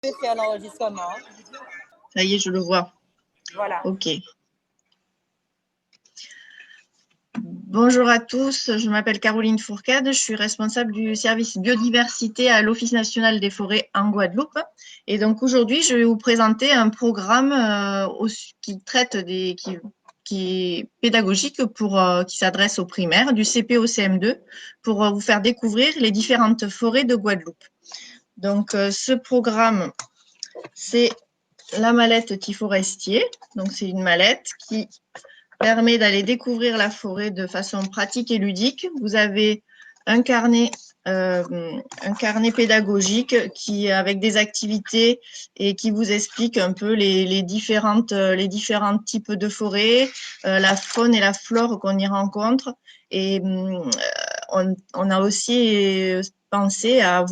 C'est un enregistrement. Ça y est, je le vois. Voilà. OK. Bonjour à tous, je m'appelle Caroline Fourcade, je suis responsable du service biodiversité à l'Office national des forêts en Guadeloupe. Et donc aujourd'hui, je vais vous présenter un programme qui traite qui est pédagogique qui s'adresse aux primaires, du CP au CM2, pour vous faire découvrir les différentes forêts de Guadeloupe. Donc ce programme, c'est la mallette Tiforestier. Donc c'est une mallette qui permet d'aller découvrir la forêt de façon pratique et ludique. Vous avez un carnet pédagogique avec des activités et qui vous explique un peu les différents types de forêts, la faune et la flore qu'on y rencontre. Et on a aussi pensé à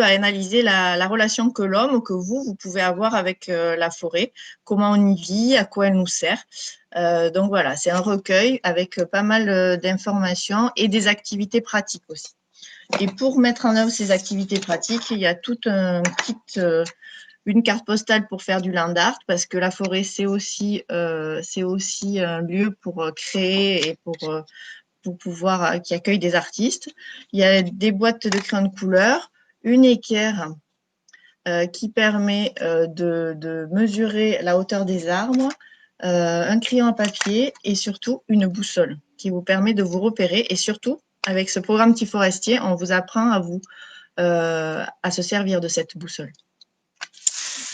analyser la relation que l'homme ou que vous pouvez avoir avec la forêt, comment on y vit, à quoi elle nous sert. Donc voilà, c'est un recueil avec pas mal d'informations et des activités pratiques aussi. Et pour mettre en œuvre ces activités pratiques, il y a toute une carte postale pour faire du land art, parce que la forêt, c'est aussi un lieu pour créer et pour pouvoir, qui accueille des artistes. Il y a des boîtes de crayons de couleur, une équerre qui permet de mesurer la hauteur des arbres, un crayon à papier et surtout une boussole qui vous permet de vous repérer. Et surtout, avec ce programme Tiforestier, on vous apprend à se servir de cette boussole.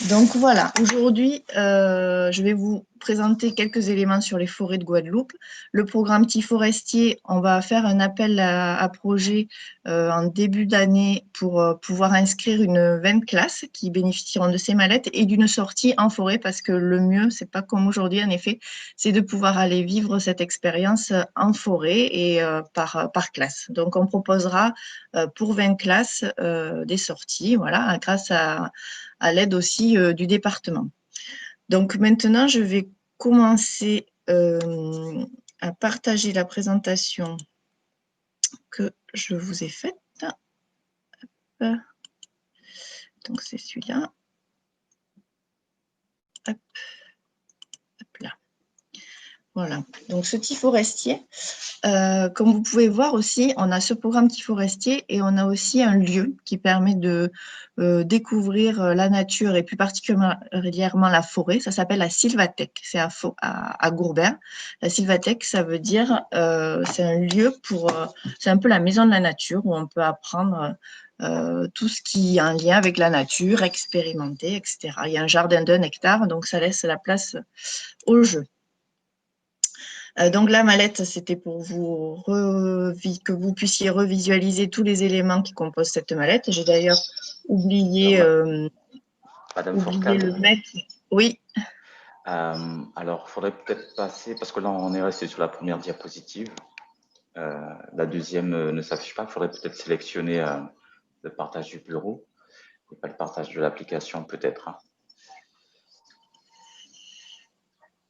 Donc voilà, aujourd'hui, je vais vous présenter quelques éléments sur les forêts de Guadeloupe. Le programme Tiforestier, on va faire un appel à projet en début d'année pour pouvoir inscrire une 20 classes qui bénéficieront de ces mallettes et d'une sortie en forêt, parce que le mieux, c'est pas comme aujourd'hui, en effet, c'est de pouvoir aller vivre cette expérience en forêt et par classe. Donc, on proposera pour 20 classes des sorties, voilà, grâce à l'aide aussi du département. Donc maintenant, je vais commencer à partager la présentation que je vous ai faite. Donc c'est celui-là. Hop. Hop là. Voilà, donc ce Tiforestier, comme vous pouvez voir aussi, on a ce programme Tiforestier et on a aussi un lieu qui permet de découvrir la nature et plus particulièrement la forêt. Ça s'appelle la Sylvathèque, c'est à Gourbert. La Sylvathèque, ça veut dire, c'est un lieu c'est un peu la maison de la nature où on peut apprendre tout ce qui est en lien avec la nature, expérimenter, etc. Il y a un jardin d'1 hectare, donc ça laisse la place au jeu. Donc la mallette, c'était pour que vous puissiez revisualiser tous les éléments qui composent cette mallette. J'ai d'ailleurs oublié, Madame Fourcade, le mettre. Oui. Alors, il faudrait peut-être passer, parce que là, on est resté sur la première diapositive. La deuxième ne s'affiche pas. Il faudrait peut-être sélectionner le partage du bureau et pas le partage de l'application, peut-être.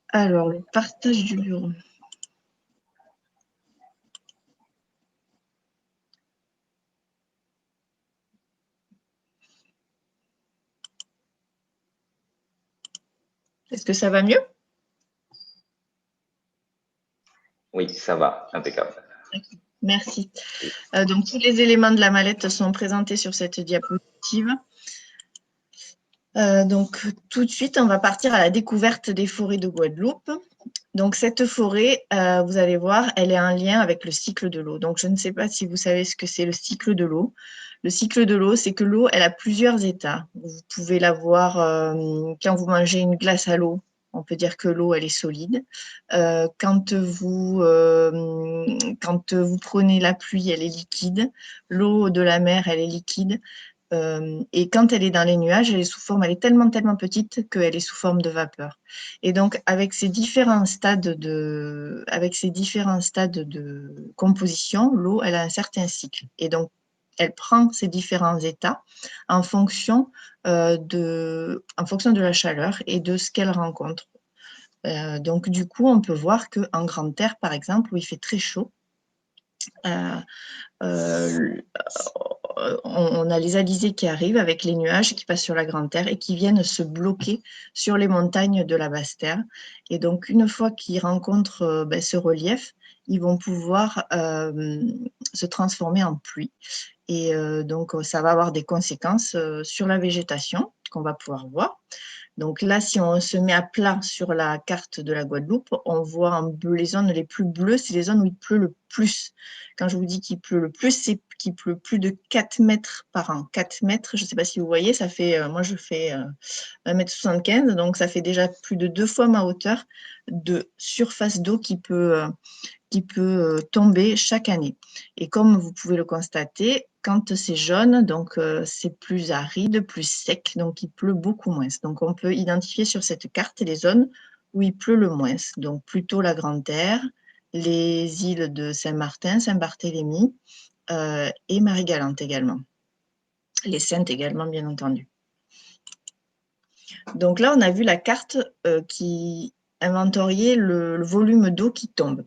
Alors, le partage du bureau. Est-ce que ça va mieux? Oui, ça va, impeccable. Merci. Donc, tous les éléments de la mallette sont présentés sur cette diapositive. Donc, tout de suite, on va partir à la découverte des forêts de Guadeloupe. Donc, cette forêt, vous allez voir, elle est en lien avec le cycle de l'eau. Donc, je ne sais pas si vous savez ce que c'est le cycle de l'eau. Le cycle de l'eau, c'est que l'eau, elle a plusieurs états. Vous pouvez la voir quand vous mangez une glace à l'eau. On peut dire que l'eau, elle est solide. Quand vous prenez la pluie, elle est liquide. L'eau de la mer, elle est liquide. Et quand elle est dans les nuages, elle est tellement petite qu'elle est sous forme de vapeur. Et donc, avec ces différents stades de composition, l'eau, elle a un certain cycle. Et donc, elle prend ces différents états en fonction de la chaleur et de ce qu'elle rencontre. Donc, du coup, on peut voir qu'en grande terre, par exemple, où il fait très chaud, on a les alizés qui arrivent avec les nuages qui passent sur la Grande Terre et qui viennent se bloquer sur les montagnes de la Basse Terre. Et donc, une fois qu'ils rencontrent ce relief, ils vont pouvoir se transformer en pluie. Et donc, ça va avoir des conséquences sur la végétation qu'on va pouvoir voir. Donc là, si on se met à plat sur la carte de la Guadeloupe, on voit en bleu les zones les plus bleues, c'est les zones où il pleut le plus. Quand je vous dis qu'il pleut le plus, c'est qu'il pleut plus de 4 mètres par an. 4 mètres, je ne sais pas si vous voyez, ça fait, moi je fais 1,75 m, donc ça fait déjà plus de 2 fois ma hauteur de surface d'eau qui peut tomber chaque année. Et comme vous pouvez le constater, quand c'est jaune, donc c'est plus aride, plus sec, donc il pleut beaucoup moins. Donc on peut identifier sur cette carte les zones où il pleut le moins. Donc plutôt la Grande Terre, les îles de Saint-Martin, Saint-Barthélemy et Marie-Galante également. Les Saintes également, bien entendu. Donc là, on a vu la carte qui inventoriait le volume d'eau qui tombe.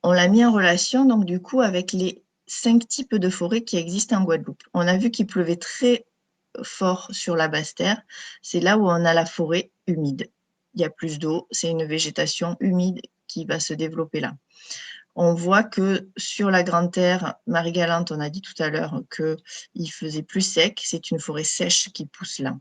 On l'a mis en relation, donc du coup, avec les 5 types de forêts qui existent en Guadeloupe. On a vu qu'il pleuvait très fort sur la Basse-Terre. C'est là où on a la forêt humide. Il y a plus d'eau, c'est une végétation humide qui va se développer là. On voit que sur la Grande Terre, Marie-Galante, on a dit tout à l'heure qu'il faisait plus sec. C'est une forêt sèche qui pousse là.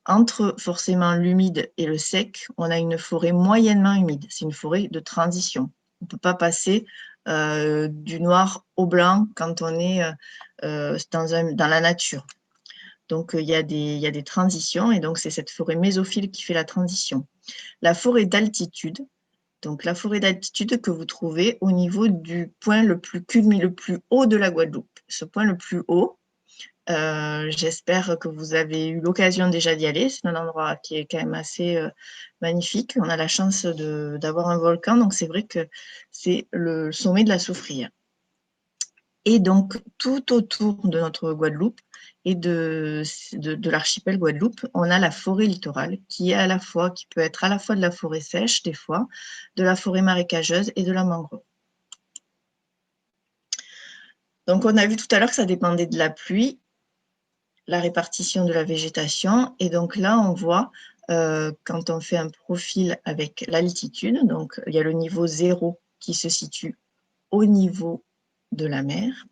Entre forcément l'humide et le sec, on a une forêt moyennement humide. C'est une forêt de transition. On ne peut pas passer du noir au blanc quand on est dans la nature. Donc, il y a des transitions et donc c'est cette forêt mésophile qui fait la transition. La forêt d'altitude, donc la forêt d'altitude que vous trouvez au niveau du point le plus haut de la Guadeloupe. Ce point le plus haut, j'espère que vous avez eu l'occasion déjà d'y aller. C'est un endroit qui est quand même assez magnifique. On a la chance d'avoir un volcan, donc c'est vrai que c'est le sommet de la Soufrière. Et donc, tout autour de notre Guadeloupe et de l'archipel Guadeloupe, on a la forêt littorale qui peut être à la fois de la forêt sèche, des fois, de la forêt marécageuse et de la mangrove. Donc, on a vu tout à l'heure que ça dépendait de la pluie, la répartition de la végétation. Et donc là, on voit, quand on fait un profil avec l'altitude, donc il y a le niveau 0 qui se situe au niveau de la mer,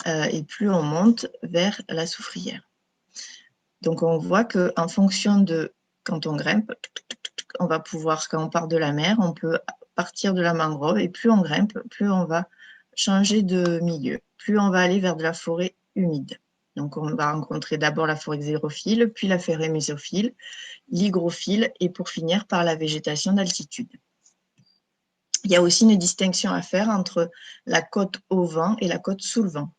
et plus on monte vers la Soufrière. Donc on voit qu'en fonction de quand on grimpe, on va pouvoir, quand on part de la mer, on peut partir de la mangrove, et plus on grimpe, plus on va changer de milieu, plus on va aller vers de la forêt humide. Donc, on va rencontrer d'abord la forêt xérophile, puis la forêt mésophile, l'hygrophile, et pour finir par la végétation d'altitude. Il y a aussi une distinction à faire entre la côte au vent et la côte sous le vent.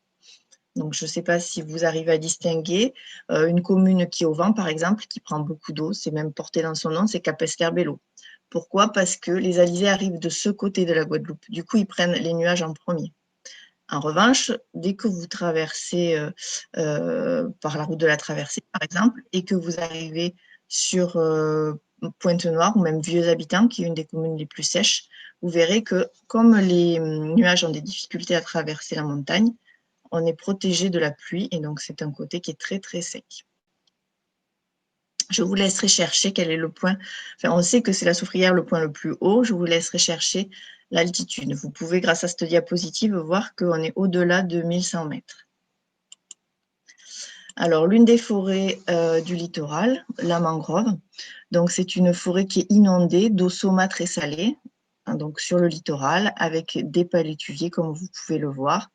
Donc, je ne sais pas si vous arrivez à distinguer une commune qui est au vent, par exemple, qui prend beaucoup d'eau, c'est même porté dans son nom, c'est Capesterre-Belle-Eau. Pourquoi? Parce que les alizés arrivent de ce côté de la Guadeloupe. Du coup, ils prennent les nuages en premier. En revanche, dès que vous traversez par la route de la traversée, par exemple, et que vous arrivez sur Pointe-Noire ou même Vieux-Habitants, qui est une des communes les plus sèches, vous verrez que comme les nuages ont des difficultés à traverser la montagne, on est protégé de la pluie et donc c'est un côté qui est très très sec. Je vous laisserai chercher quel est le point. Enfin, on sait que c'est la Soufrière le point le plus haut. Je vous laisserai chercher l'altitude. Vous pouvez, grâce à cette diapositive, voir qu'on est au-delà de 1100 mètres. Alors, l'une des forêts du littoral, la mangrove, donc c'est une forêt qui est inondée d'eau saumâtre et salée, hein, donc sur le littoral, avec des palétuviers, comme vous pouvez le voir.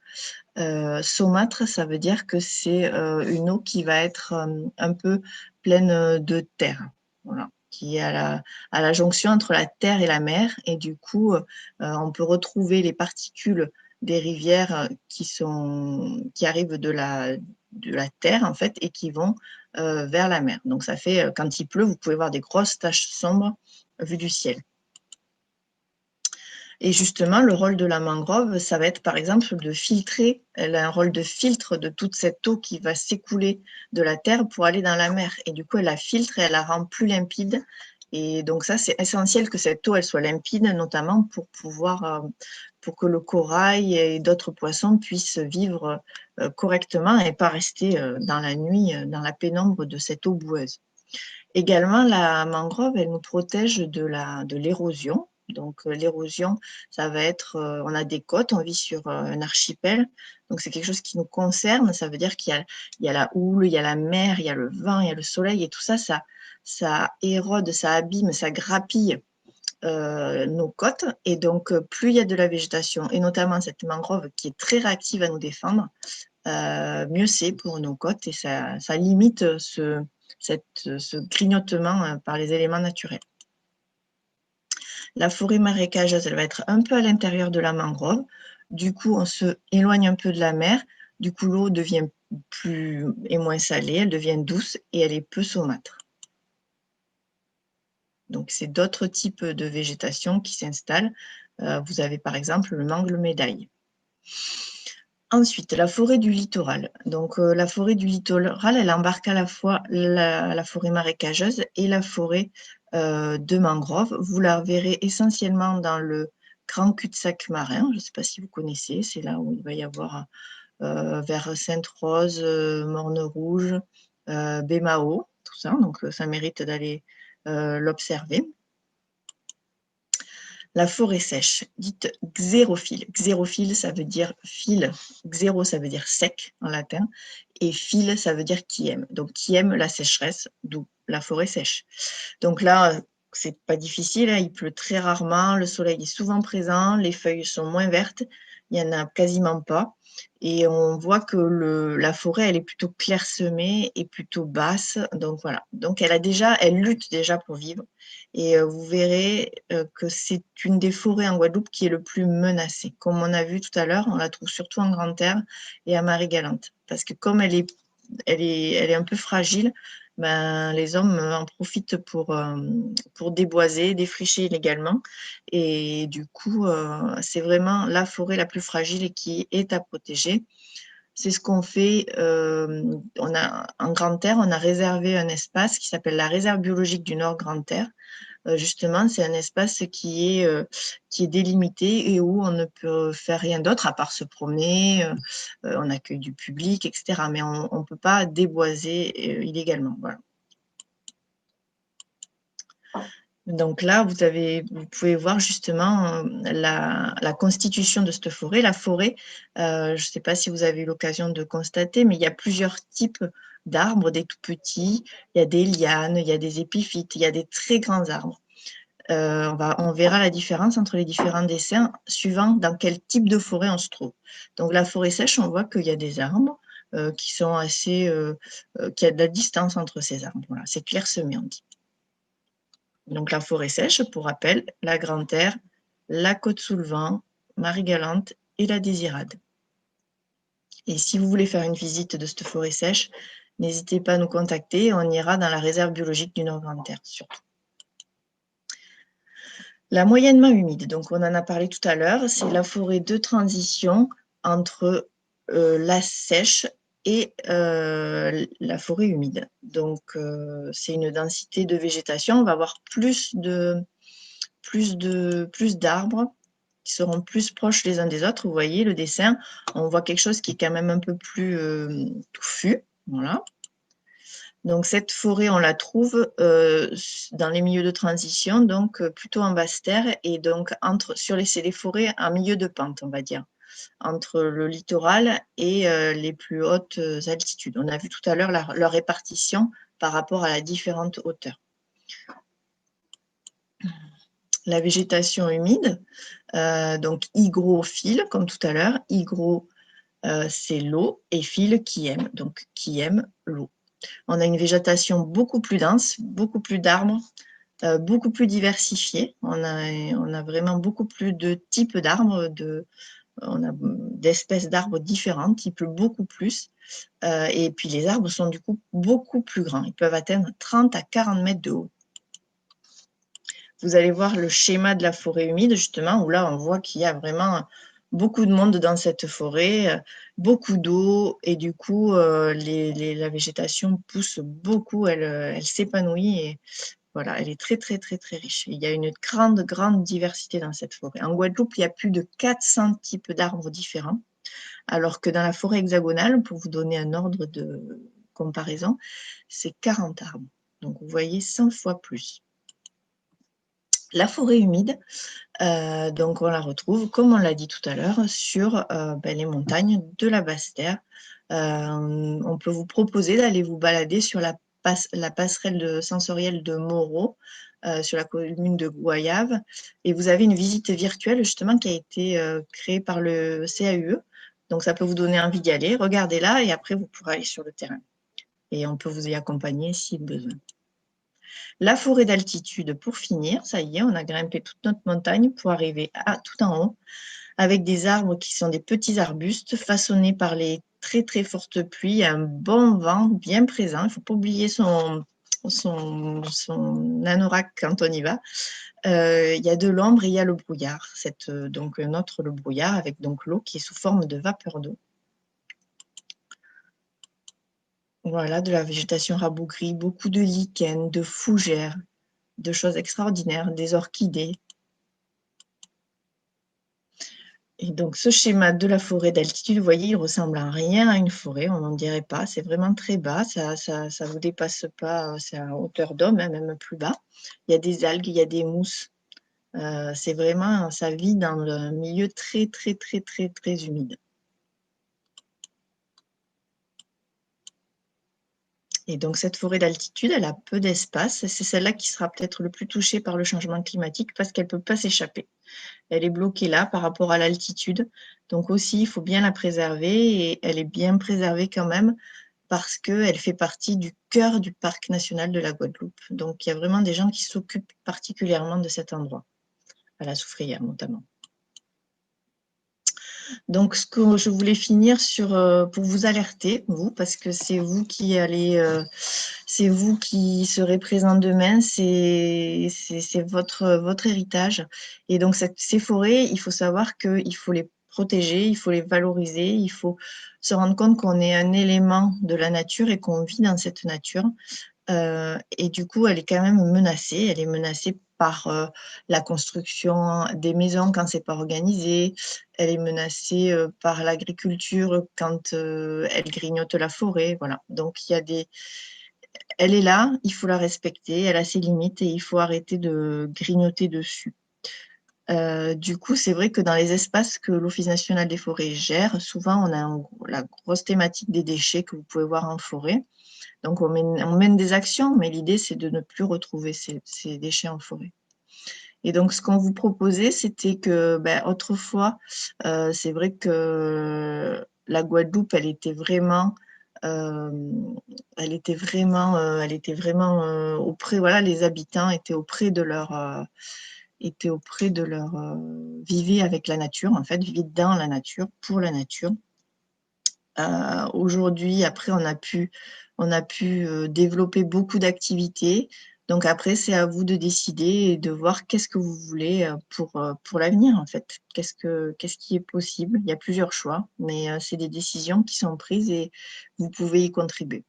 Saumâtre, ça veut dire que c'est une eau qui va être un peu pleine de terre, voilà, qui est à la jonction entre la terre et la mer. Et du coup, on peut retrouver les particules des rivières qui arrivent de la terre, en fait, et qui vont vers la mer. Donc, ça fait, quand il pleut, vous pouvez voir des grosses taches sombres vues du ciel. Et justement, le rôle de la mangrove, ça va être par exemple de filtrer, elle a un rôle de filtre de toute cette eau qui va s'écouler de la terre pour aller dans la mer. Et du coup, elle la filtre et elle la rend plus limpide Et donc ça, c'est essentiel que cette eau elle soit limpide, notamment pour que le corail et d'autres poissons puissent vivre correctement et pas rester dans la nuit, dans la pénombre de cette eau boueuse. Également, la mangrove, elle nous protège de l'érosion. Donc, l'érosion, ça va être, on a des côtes, on vit sur un archipel, donc c'est quelque chose qui nous concerne. Ça veut dire qu'il y a la houle, il y a la mer, il y a le vent, il y a le soleil, et tout ça, ça érode, ça abîme, ça grappille nos côtes. Et donc, plus il y a de la végétation, et notamment cette mangrove qui est très réactive à nous défendre, mieux c'est pour nos côtes, et ça limite ce grignotement par les éléments naturels. La forêt marécageuse, elle va être un peu à l'intérieur de la mangrove. Du coup, on se éloigne un peu de la mer. Du coup, l'eau devient moins salée, elle devient douce et elle est peu saumâtre. Donc, c'est d'autres types de végétation qui s'installent. Vous avez par exemple le mangle médaille. Ensuite, la forêt du littoral. Donc, la forêt du littoral, elle embarque à la fois la forêt marécageuse et la forêt de mangrove. Vous la verrez essentiellement dans le grand cul-de-sac marin. Je ne sais pas si vous connaissez, c'est là où il va y avoir vers Sainte-Rose, Morne-Rouge, Bémao, tout ça. Donc, ça mérite d'aller l'observer. La forêt sèche, dite xérophile. Xérophile, ça veut dire fil. Xéro, ça veut dire sec en latin. Et phile, ça veut dire qui aime. Donc, qui aime la sécheresse, d'où la forêt sèche. Donc là, c'est pas difficile, hein, il pleut très rarement, le soleil est souvent présent, les feuilles sont moins vertes, il n'y en a quasiment pas. Et on voit que la forêt, elle est plutôt clairsemée et plutôt basse. Donc voilà. Donc elle lutte déjà pour vivre. Et vous verrez que c'est une des forêts en Guadeloupe qui est le plus menacée. Comme on a vu tout à l'heure, on la trouve surtout en Grande-Terre et à Marie-Galante. Parce que comme elle est un peu fragile, ben, les hommes en profitent pour déboiser, défricher illégalement. Et du coup, c'est vraiment la forêt la plus fragile et qui est à protéger. C'est ce qu'on fait. En Grande-Terre, on a réservé un espace qui s'appelle la réserve biologique du Nord Grande-Terre. Justement, c'est un espace qui est délimité et où on ne peut faire rien d'autre à part se promener, on accueille du public, etc. Mais on ne peut pas déboiser illégalement. Voilà. Donc là, vous pouvez voir justement la constitution de cette forêt. La forêt, je ne sais pas si vous avez eu l'occasion de constater, mais il y a plusieurs types d'arbres, des tout petits, il y a des lianes, il y a des épiphytes, il y a des très grands arbres. On verra la différence entre les différents dessins suivant dans quel type de forêt on se trouve. Donc la forêt sèche, on voit qu'il y a des arbres qui sont qu'il y a de la distance entre ces arbres. Voilà, c'est clairsemé, on dit. Donc la forêt sèche, pour rappel, la Grande-Terre, la Côte-sous-le-Vent, Marie-Galante et la Désirade. Et si vous voulez faire une visite de cette forêt sèche, n'hésitez pas à nous contacter, on ira dans la réserve biologique du Nord Grande-Terre surtout. La moyennement humide, donc on en a parlé tout à l'heure, c'est la forêt de transition entre la sèche et la forêt humide. Donc, c'est une densité de végétation. On va avoir plus d'arbres qui seront plus proches les uns des autres. Vous voyez le dessin, on voit quelque chose qui est quand même un peu plus touffu. Voilà. Donc, cette forêt, on la trouve dans les milieux de transition, donc plutôt en basse terre, et donc c'est les forêts en milieu de pente, on va dire, entre le littoral et les plus hautes altitudes. On a vu tout à l'heure leur répartition par rapport à la différente hauteur. La végétation humide, donc hygrophile, comme tout à l'heure. Hygro, c'est l'eau, et phile, qui aime, donc qui aime l'eau. On a une végétation beaucoup plus dense, beaucoup plus d'arbres, beaucoup plus diversifiée. On a vraiment beaucoup plus de types d'arbres, on a d'espèces d'arbres différentes, il pleut beaucoup plus. Et puis les arbres sont du coup beaucoup plus grands. Ils peuvent atteindre 30 à 40 mètres de haut. Vous allez voir le schéma de la forêt humide, justement, où là, on voit qu'il y a vraiment beaucoup de monde dans cette forêt, beaucoup d'eau, et du coup, la végétation pousse beaucoup, elle s'épanouit, Voilà, elle est très, très, très, très riche. Il y a une grande, grande diversité dans cette forêt. En Guadeloupe, il y a plus de 400 types d'arbres différents, alors que dans la forêt hexagonale, pour vous donner un ordre de comparaison, c'est 40 arbres. Donc, vous voyez 100 fois plus. La forêt humide, donc on la retrouve, comme on l'a dit tout à l'heure, sur les montagnes de la Basse-Terre. On peut vous proposer d'aller vous balader sur la passerelle sensorielle de Moreau, sur la commune de Goyave, et vous avez une visite virtuelle justement qui a été créée par le CAUE. Donc ça peut vous donner envie d'y aller. Regardez-la et après vous pourrez aller sur le terrain. Et on peut vous y accompagner si besoin. La forêt d'altitude, pour finir, ça y est, on a grimpé toute notre montagne pour arriver tout en haut, avec des arbres qui sont des petits arbustes façonnés par les très très fortes pluies, un bon vent bien présent. Il ne faut pas oublier son anorak quand on y va. Il y a de l'ombre et il y a le brouillard. Donc le brouillard avec donc l'eau qui est sous forme de vapeur d'eau. Voilà, de la végétation rabougrie, beaucoup de lichens, de fougères, de choses extraordinaires, des orchidées. Et donc, ce schéma de la forêt d'altitude, vous voyez, il ressemble en rien à une forêt, on n'en dirait pas, c'est vraiment très bas, ça vous dépasse pas, c'est à hauteur d'homme, hein, même plus bas. Il y a des algues, il y a des mousses, c'est vraiment, ça vit dans le milieu très, très, très, très, très humide. Et donc, cette forêt d'altitude, elle a peu d'espace. C'est celle-là qui sera peut-être le plus touchée par le changement climatique parce qu'elle ne peut pas s'échapper. Elle est bloquée là par rapport à l'altitude. Donc aussi, il faut bien la préserver et elle est bien préservée quand même parce qu'elle fait partie du cœur du parc national de la Guadeloupe. Donc, il y a vraiment des gens qui s'occupent particulièrement de cet endroit, à la Soufrière notamment. Donc, ce que je voulais finir sur, pour vous alerter, vous, parce que c'est vous qui c'est vous qui serez présent demain, c'est votre héritage. Et donc, ces forêts, il faut savoir qu'il faut les protéger, il faut les valoriser, il faut se rendre compte qu'on est un élément de la nature et qu'on vit dans cette nature. Et du coup, elle est quand même menacée. Elle est menacée par la construction des maisons quand c'est pas organisé. Elle est menacée par l'agriculture quand elle grignote la forêt. Voilà. Donc, elle est là, il faut la respecter. Elle a ses limites et il faut arrêter de grignoter dessus. Du coup, c'est vrai que dans les espaces que l'Office national des forêts gère, souvent, on a la grosse thématique des déchets que vous pouvez voir en forêt. Donc, on mène des actions, mais l'idée, c'est de ne plus retrouver ces déchets en forêt. Et donc, ce qu'on vous proposait, c'était que, autrefois, c'est vrai que la Guadeloupe, elle était vraiment auprès, voilà, les habitants étaient auprès de vivaient avec la nature, en fait, vivaient dans la nature, pour la nature. Aujourd'hui, après, on a pu développer beaucoup d'activités. Donc après, c'est à vous de décider et de voir qu'est-ce que vous voulez pour l'avenir, en fait. Qu'est-ce qui est possible? Il y a plusieurs choix, mais c'est des décisions qui sont prises et vous pouvez y contribuer.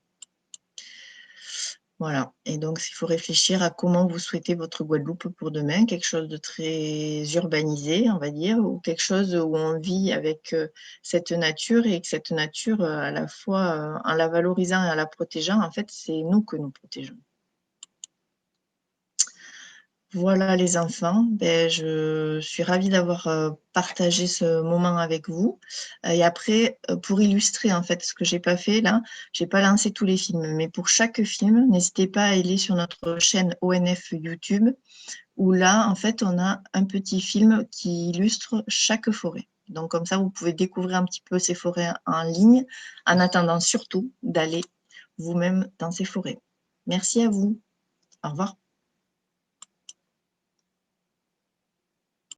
Voilà. Et donc, il faut réfléchir à comment vous souhaitez votre Guadeloupe pour demain, quelque chose de très urbanisé, on va dire, ou quelque chose où on vit avec cette nature et que cette nature, à la fois en la valorisant et en la protégeant, en fait, c'est nous que nous protégeons. Voilà les enfants, je suis ravie d'avoir partagé ce moment avec vous. Et après, pour illustrer en fait ce que j'ai pas fait là, j'ai pas lancé tous les films, mais pour chaque film, n'hésitez pas à aller sur notre chaîne ONF YouTube, où là, en fait, on a un petit film qui illustre chaque forêt. Donc comme ça, vous pouvez découvrir un petit peu ces forêts en ligne, en attendant surtout d'aller vous-même dans ces forêts. Merci à vous. Au revoir.